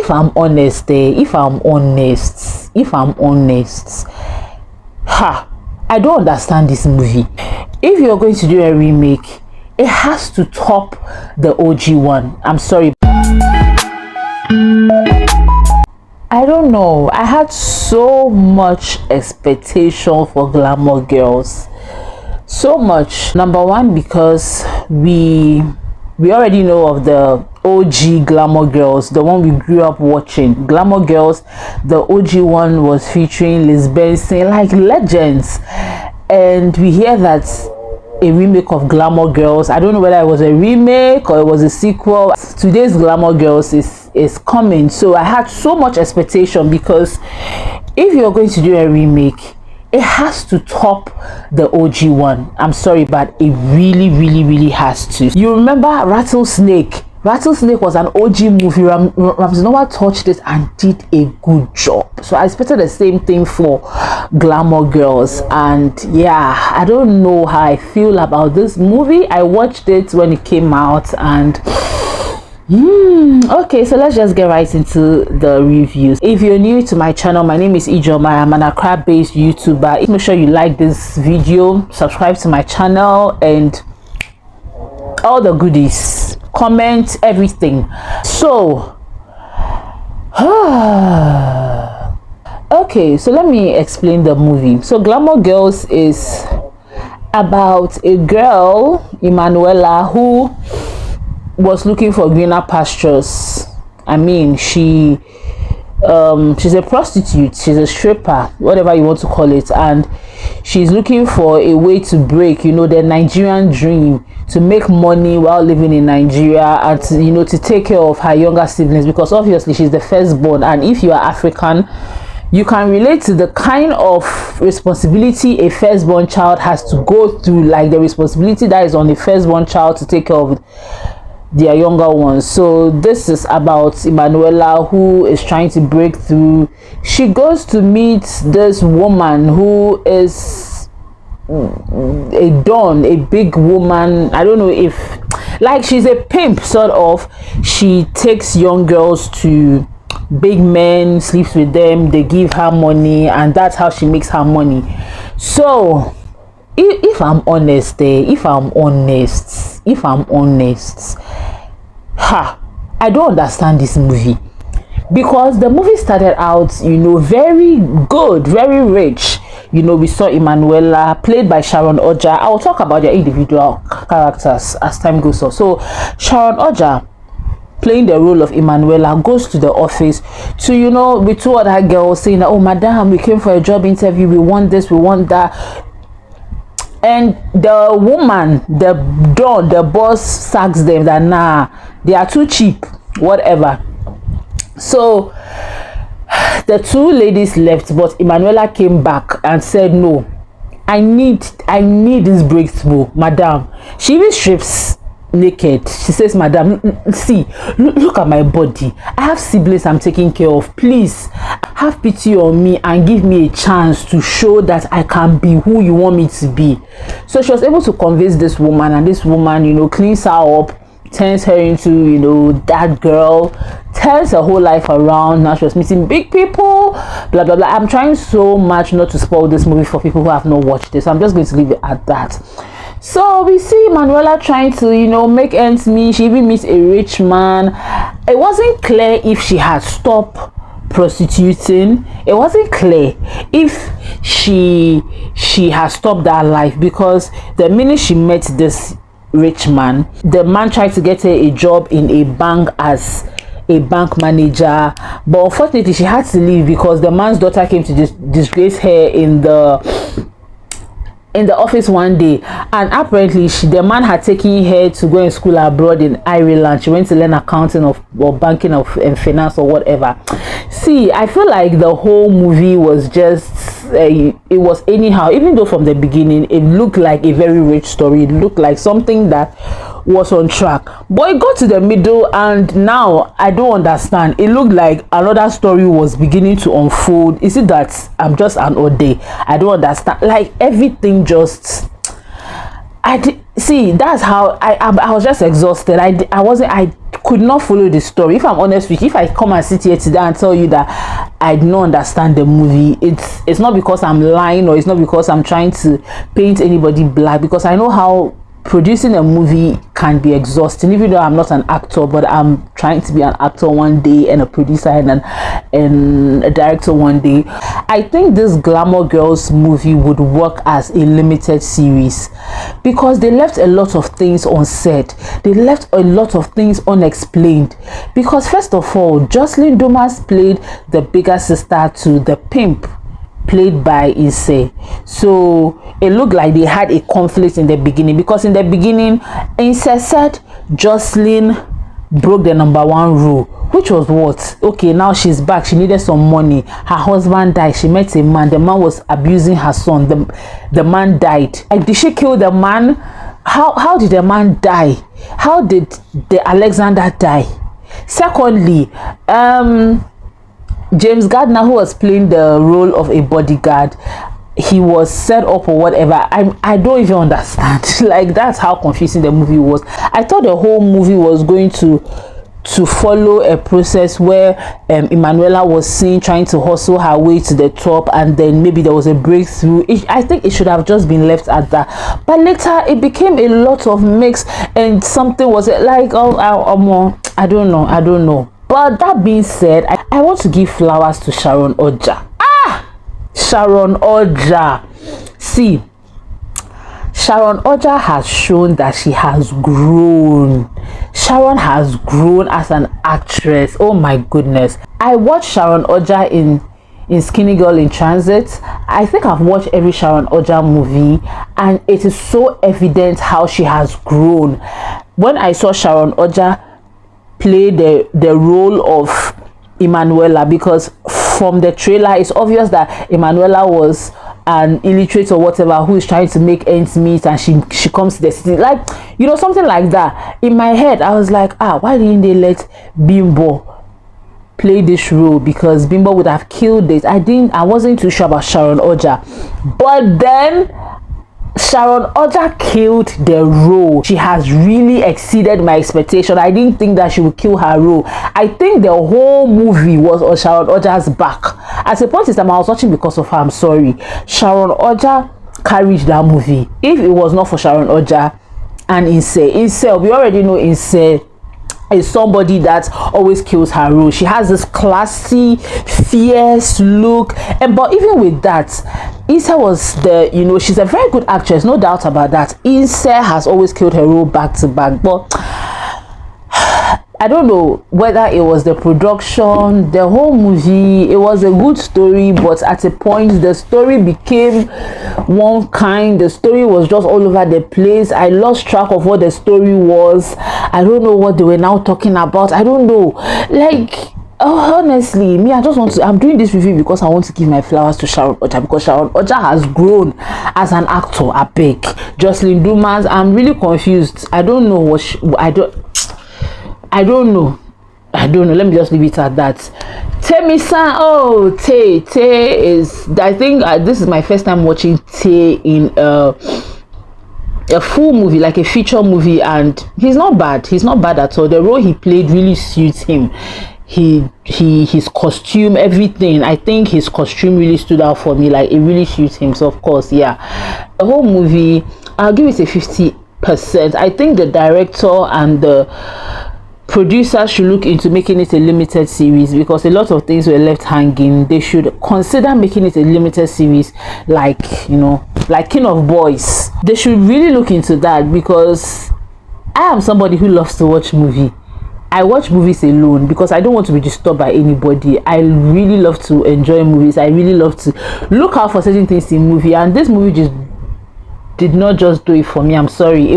if I'm honest, I don't understand this movie. If you're going to do a remake, it has to top the OG one. I'm sorry. I don't know. I had so much expectation for Glamour Girls. So much. Number one, because we already know of the OG Glamour Girls, the one we grew up watching. Glamour Girls, the OG one was featuring Liz Benson, like legends. And we hear that a remake of Glamour Girls, I don't know whether it was a remake or it was a sequel. Today's Glamour Girls is coming, so I had so much expectation, because if you're going to do a remake, it has to top the OG one. I'm sorry, but it really has to. You remember Rattlesnake? Rattlesnake was an OG movie. Ramsey Noah touched it and did a good job. So I expected the same thing for Glamour Girls. And yeah, I don't know how I feel about this movie. I watched it when it came out, and okay, so let's just get right into the reviews. If you're new to my channel, my name is Ijoma. I'm an Accra-based YouTuber. Make sure you like this video, subscribe to my channel, and all the goodies, comment, everything. So okay, so let me explain the movie. So Glamour Girls is about a girl, Emmanuela, who was looking for greener pastures. I mean, she's a prostitute, she's a stripper, whatever you want to call it, and she's looking for a way to break, you know, the Nigerian dream, to make money while living in Nigeria, and to, you know, to take care of her younger siblings, because obviously she's the firstborn. And if you are African, you can relate to the kind of responsibility a firstborn child has to go through, like the responsibility that is on the firstborn child to take care of their younger ones. So this is about Emmanuela, who is trying to break through. She goes to meet this woman who is a don, a big woman. I don't know if, like, she's a pimp sort of. She takes young girls to big men, sleeps with them, they give her money, and that's how she makes her money. So if I'm honest, I don't understand this movie, because the movie started out, you know, very good, very rich. You know, we saw Emmanuela, played by Sharon Oja. I will talk about their individual characters as time goes on. So Sharon Oja, playing the role of Emmanuela, goes to the office to, you know, with two other girls, saying that, oh madam, we came for a job interview, we want this, we want that. And the woman, the boss, sacks them that nah, they are too cheap, whatever. So the two ladies left, but Emmanuela came back and said, no, I need this breakthrough, madam. She even strips naked. She says, madam, see, look at my body, I have siblings I'm taking care of, please have pity on me and give me a chance to show that I can be who you want me to be. So she was able to convince this woman, and this woman, you know, cleans her up, turns her into, you know, that girl, turns her whole life around. Now she was meeting big people, blah blah blah. I'm trying so much not to spoil this movie for people who have not watched this, so I'm just going to leave it at that. So we see Emmanuela trying to, you know, make ends meet. She even meets a rich man. It wasn't clear if she had stopped prostituting. It wasn't clear if she has stopped that life, because the minute she met this rich man, the man tried to get her a job in a bank as a bank manager, but unfortunately she had to leave because the man's daughter came to disgrace her in the office one day, and apparently the man had taken her to go in school abroad in Ireland. She went to learn accounting or banking and finance or whatever. See, I feel like the whole movie was just it was anyhow, even though from the beginning it looked like a very rich story. It looked like something that was on track, but it got to the middle and now I don't understand. It looked like another story was beginning to unfold. Is it that I'm just an odd day? I don't understand. Like everything just see, that's how I was just exhausted. I could not follow the story. If I'm honest with you, if I come and sit here today and tell you that I do not understand the movie, it's not because I'm lying, or it's not because I'm trying to paint anybody black, because I know how producing a movie can be exhausting. Even though I'm not an actor, but I'm trying to be an actor one day and a producer and a director one day. I think this Glamour Girls movie would work as a limited series, because they left a lot of things unsaid. They left a lot of things unexplained. Because first of all, Jocelyn Dumas played the bigger sister to the pimp, played by Nse. So it looked like they had a conflict in the beginning, because in the beginning Nse said Jocelyn broke the #1 rule, which was what? Okay, now she's back, she needed some money, her husband died, she met a man, the man was abusing her son, the man died. Like, did she kill the man? How did the man die? How did the Alexander die? Secondly, James Gardner, who was playing the role of a bodyguard, he was set up or whatever. I don't even understand. Like, that's how confusing the movie was. I thought the whole movie was going to follow a process where Emmanuela was seen trying to hustle her way to the top, and then maybe there was a breakthrough. I think it should have just been left at that. But later it became a lot of mix, and something was like, I don't know. But that being said, I want to give flowers to Sharon Oja. Sharon Oja. See, Sharon Oja has shown that she has grown. Sharon has grown as an actress. Oh my goodness. I watched Sharon Oja in Skinny Girl in Transit. I think I've watched every Sharon Oja movie, and it is so evident how she has grown. When I saw Sharon Oja play the role of Emmanuela, because from the trailer it's obvious that Emmanuela was an illiterate or whatever who is trying to make ends meet, and she comes to the city, like, you know, something like that. In my head I was like, why didn't they let Bimbo play this role? Because Bimbo would have killed it. I wasn't too sure about Sharon Oja, but then Sharon Oja killed the role. She has really exceeded my expectation. I didn't think that she would kill her role. I think the whole movie was on Sharon Oja's back. At a point in time I was watching because of her. I'm sorry. Sharon Oja carried that movie. If it was not for Sharon Oja and Nse, we already know Nse is somebody that always kills her role. She has this classy, fierce look, but even with that, Nse was she's a very good actress, no doubt about that. Nse has always killed her role back to back, but I don't know whether it was the production, the whole movie. It was a good story, but at a point the story became one kind. The story was just all over the place. I lost track of what the story was. I don't know what they were now talking about. I don't know. Like, honestly, me, I'm doing this review because I want to give my flowers to Sharon Oja, because Sharon Oja has grown as an actor. I beg. Jocelyn Dumas, I'm really confused. I don't know what I don't know. Let me just leave it at that. Temi-san, Tay is, I think this is my first time watching Tay in a full movie, like a feature movie, and he's not bad. He's not bad at all. The role he played really suits him. His costume, everything. I think his costume really stood out for me. Like, it really suits him. So of course, yeah, the whole movie, I'll give it a 50%. I think the director and the producers should look into making it a limited series, because a lot of things were left hanging. They should consider making it a limited series, like King of Boys. They should really look into that, because I am somebody who loves to watch movie. I watch movies alone because I don't want to be disturbed by anybody. I really love to enjoy movies. I really love to look out for certain things in movie, and this movie just did not just do it for me. I'm sorry.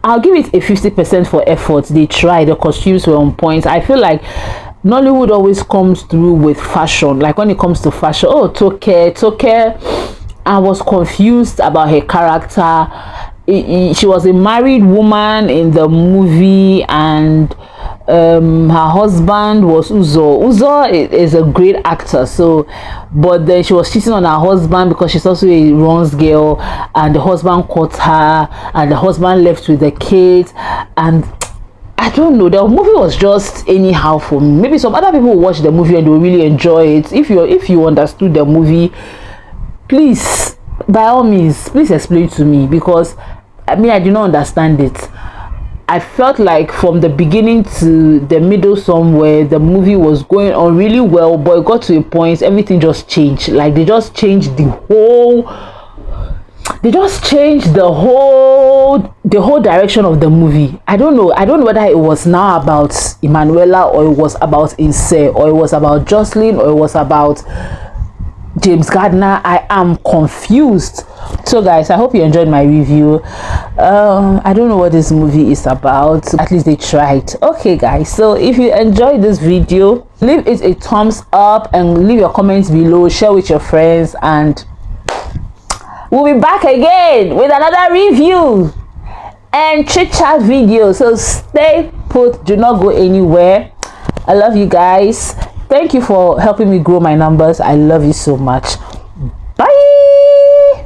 I'll give it a 50% for effort. They tried. The costumes were on point. I feel like Nollywood always comes through with fashion. Like, when it comes to fashion, Toke, I was confused about her character. She was a married woman in the movie, and her husband was Uzo is a great actor, so but then she was cheating on her husband because she's also a runs girl, and the husband caught her, and the husband left with the kids. And I don't know, the movie was just anyhow for me. Maybe some other people will watch the movie and they'll really enjoy it. If you understood the movie, please, by all means, please explain to me, because I mean, I did not understand it. I felt like from the beginning to the middle somewhere, the movie was going on really well, but it got to a point, everything just changed. Like they just changed the whole direction of the movie. I don't know whether it was now about Emmanuela, or it was about Nse, or it was about Jocelyn, or it was about James Gardner. I am confused. So guys, I hope you enjoyed my review. I don't know what this movie is about. At least they tried. Okay guys, so if you enjoyed this video, leave it a thumbs up and leave your comments below, share with your friends, and we'll be back again with another review and chit chat video. So stay put, do not go anywhere. I love you guys. Thank you for helping me grow my numbers. I love you so much. Bye.